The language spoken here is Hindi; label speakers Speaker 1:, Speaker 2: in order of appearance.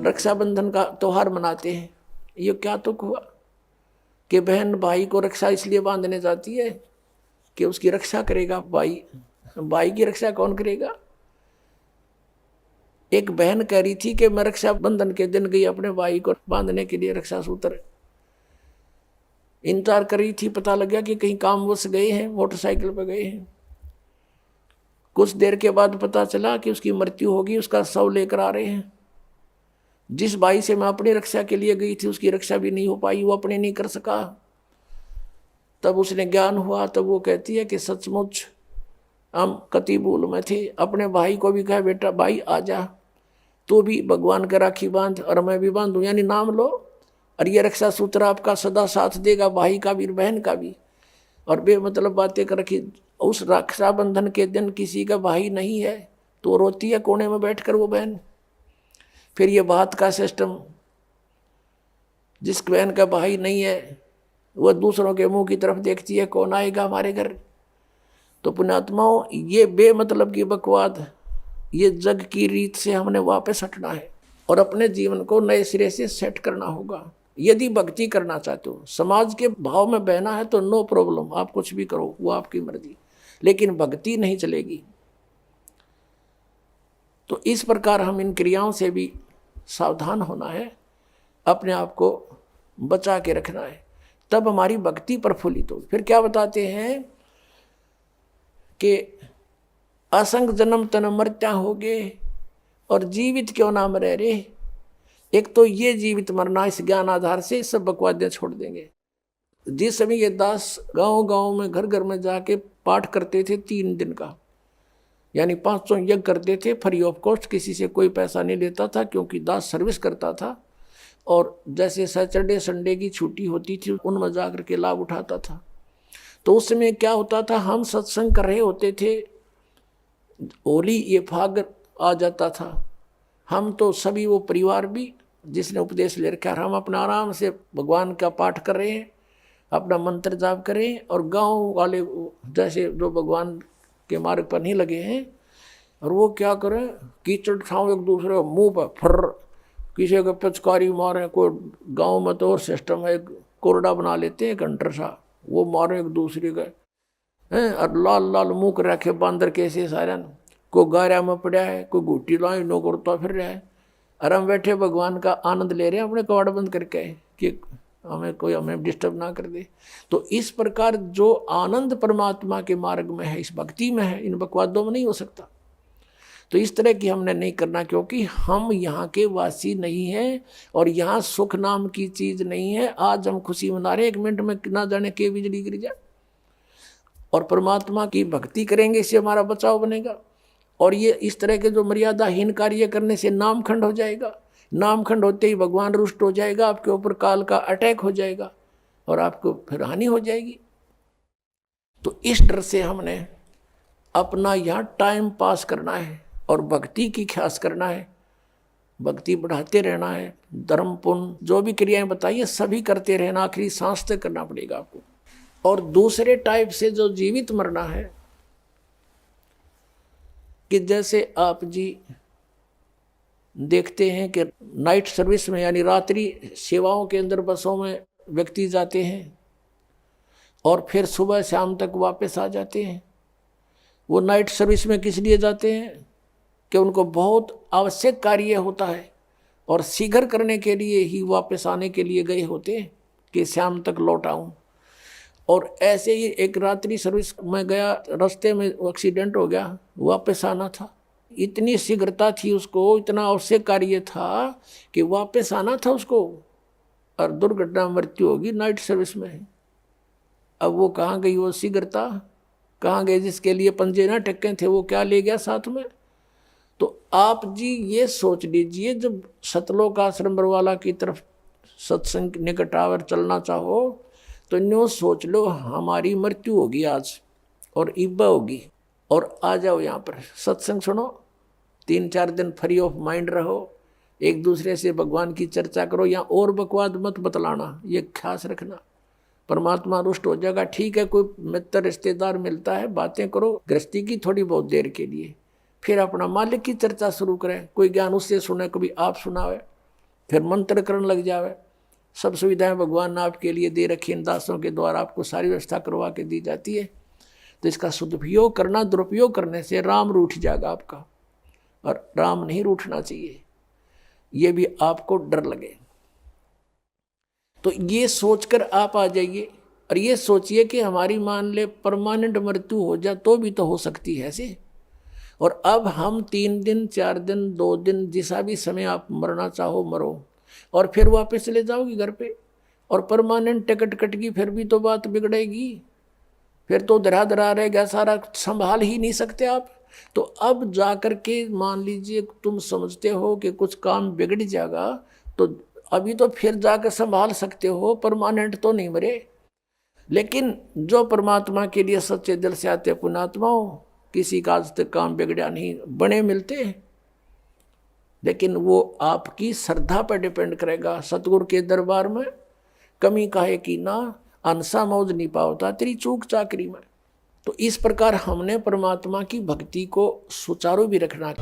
Speaker 1: रक्षाबंधन का त्योहार मनाते हैं। ये क्या तुक हुआ कि बहन भाई को रक्षा इसलिए बांधने जाती है कि उसकी रक्षा करेगा भाई। भाई की रक्षा कौन करेगा? एक बहन कह रही थी कि मैं रक्षाबंधन के दिन गई अपने भाई को बांधने के लिए रक्षा सूत्र, इंतजार कर रही थी। पता लग गया कि कहीं कामवश गए हैं, मोटरसाइकिल पर गए हैं। कुछ देर के बाद पता चला कि उसकी मृत्यु होगी, उसका शव लेकर आ रहे हैं। जिस भाई से मैं अपनी रक्षा के लिए गई थी उसकी रक्षा भी नहीं हो पाई, वो अपने नहीं कर सका। तब उसने ज्ञान हुआ, तब वो कहती है कि सचमुच हम कति भूल में थे। अपने भाई को भी कहा बेटा भाई आ जा, तू भी भगवान का राखी बांध और मैं भी बांधूं, यानी नाम लो और ये रक्षा सूत्र आपका सदा साथ देगा, भाई का भी बहन का भी। और बेमतलब बातें कर रखी। उस रक्षाबंधन के दिन किसी का भाई नहीं है तो रोती है कोने में बैठकर वो बहन। फिर ये बात का सिस्टम, जिस बहन का भाई नहीं है वह दूसरों के मुंह की तरफ देखती है, कौन आएगा हमारे घर। तो पुण्यात्माओं, ये बेमतलब की बकवाद, ये जग की रीत से हमने वापस हटना है और अपने जीवन को नए सिरे से सेट करना होगा। यदि भक्ति करना चाहते हो, समाज के भाव में बहना है तो नो प्रॉब्लम, आप कुछ भी करो, वो आपकी मर्जी, लेकिन भक्ति नहीं चलेगी। तो इस प्रकार हम इन क्रियाओं से भी सावधान होना है, अपने आप को बचा के रखना है, तब हमारी भक्ति प्रफुल्लित हो। फिर क्या बताते हैं कि असंग जन्म तन मरत्या होगे और जीवित क्यों ना मरे रे। एक तो ये जीवित मरना, इस ज्ञान आधार से सब बकवादियां छोड़ देंगे। जिस समय ये दास गांव गांव में घर घर में जाके पाठ करते थे 3 दिन का, यानी 500 यज्ञ करते थे फ्री ऑफ कॉस्ट, किसी से कोई पैसा नहीं लेता था क्योंकि दास सर्विस करता था। और जैसे सैटरडे संडे की छुट्टी होती थी उनमें जाकर के लाभ उठाता था। तो उस समय क्या होता था, हम सत्संग कर रहे होते थे, होली ये फाग आ जाता था, हम तो सभी वो परिवार भी जिसने उपदेश ले रखा, हम अपना आराम से भगवान का पाठ कर रहे हैं, अपना मंत्र जाप करें, और गांव वाले जैसे जो भगवान के मार्ग पर नहीं लगे हैं, और वो क्या करें, कीचड़ ठाव एक दूसरे को मुंह पर फर, किसी को पिचकारी मारे। कोई गांव में तो और सिस्टम है, कोरडा बना लेते हैं घंटर सा, वो मारे एक दूसरे का हैं, और लाल लाल मुँह कर रखे बांदर कैसे सारे। कोई गारा में पड़ा है, कोई घूटी लाई नो करता फिर रहा है, और हम बैठे भगवान का आनंद ले रहे हैं अपने कवाड़ बंद करके कि हमें डिस्टर्ब ना कर दे। तो इस प्रकार जो आनंद परमात्मा के मार्ग में है, इस भक्ति में है, इन बकवादों में नहीं हो सकता। तो इस तरह की हमने नहीं करना, क्योंकि हम यहाँ के वासी नहीं हैं और यहाँ सुख नाम की चीज नहीं है। आज हम खुशी मना रहे, 1 मिनट में ना जाने के बिजली गिर जाए। और परमात्मा की भक्ति करेंगे, इससे हमारा बचाव बनेगा। और ये इस तरह के जो मर्यादाहीन कार्य करने से नामखंड हो जाएगा, नामखंड होते ही भगवान रुष्ट हो जाएगा, आपके ऊपर काल का अटैक हो जाएगा और आपको फिर हानि हो जाएगी। तो इस डर से हमने अपना यहाँ टाइम पास करना है और भक्ति की ख्यास करना है, भक्ति बढ़ाते रहना है, धर्म पुण्य जो भी क्रियाएं बताइए सभी करते रहना, आखिरी सांस तक करना पड़ेगा आपको। और दूसरे टाइप से जो जीवित मरना है, कि जैसे आप जी देखते हैं कि नाइट सर्विस में यानी रात्रि सेवाओं के अंदर बसों में व्यक्ति जाते हैं और फिर सुबह शाम तक वापस आ जाते हैं। वो नाइट सर्विस में किस लिए जाते हैं कि उनको बहुत आवश्यक कार्य होता है और शीघ्र करने के लिए ही वापस आने के लिए गए होते हैं कि शाम तक लौट आऊं। और ऐसे ही एक रात्रि सर्विस में गया, रास्ते में एक्सीडेंट हो गया, वापस आना था, इतनी शीघ्रता थी उसको, इतना आवश्यक कार्य था कि वापस आना था उसको, और दुर्घटना मृत्यु होगी नाइट सर्विस में। अब वो कहाँ गई वो शीघ्रता, कहाँ गए जिसके लिए पंजे ना टक्के थे, वो क्या ले गया साथ में। तो आप जी ये सोच लीजिए, जब सतलोक आश्रम बरवाला की तरफ सत्संग निकट आवर चलना चाहो तो न्यू सोच लो हमारी मृत्यु होगी आज और इब्बा होगी, और आ जाओ यहाँ पर सत्संग सुनो, 3-4 दिन फ्री ऑफ माइंड रहो, एक दूसरे से भगवान की चर्चा करो, या और बकवाद मत बतलाना, ये खास रखना। परमात्मा रुष्ट हो जाएगा। ठीक है, कोई मित्र रिश्तेदार मिलता है, बातें करो गृहस्थी की थोड़ी बहुत देर के लिए, फिर अपना मालिक की चर्चा शुरू करें, कोई ज्ञान उससे सुने, कभी आप सुनावे, फिर मंत्र करने लग जावे। सब सुविधाएं भगवान ने आपके लिए दे रखी, इन दासों के द्वारा आपको सारी व्यवस्था करवा के दी जाती है। तो इसका सदुपयोग करना, दुरुपयोग करने से राम रूठ जाएगा आपका, और राम नहीं रूठना चाहिए, ये भी आपको डर लगे। तो ये सोचकर आप आ जाइए और ये सोचिए कि हमारी मान ले परमानेंट मृत्यु हो जाए तो भी तो हो सकती है ऐसे। और अब हम 3 दिन 4 दिन 2 दिन जिसा भी समय आप मरना चाहो मरो, और फिर वापस चले जाओगे घर पे, और परमानेंट टिकट कट गई फिर भी तो बात बिगड़ेगी, फिर तो धरा धरा रहेगा सारा, संभाल ही नहीं सकते आप। तो अब जाकर के मान लीजिए तुम समझते हो कि कुछ काम बिगड़ जाएगा, तो अभी तो फिर जाकर संभाल सकते हो, परमानेंट तो नहीं मरे। लेकिन जो परमात्मा के लिए सच्चे दिल से आते पुण्यात्माओं, किसी का आज तक काम बिगड़ा नहीं, बने मिलते हैं। लेकिन वो आपकी श्रद्धा पर डिपेंड करेगा। सतगुरु के दरबार में कमी काहे की ना, अंसा मौज नहीं पावता तेरी चूक चाकरी में। तो इस प्रकार हमने परमात्मा की भक्ति को सुचारू भी रखना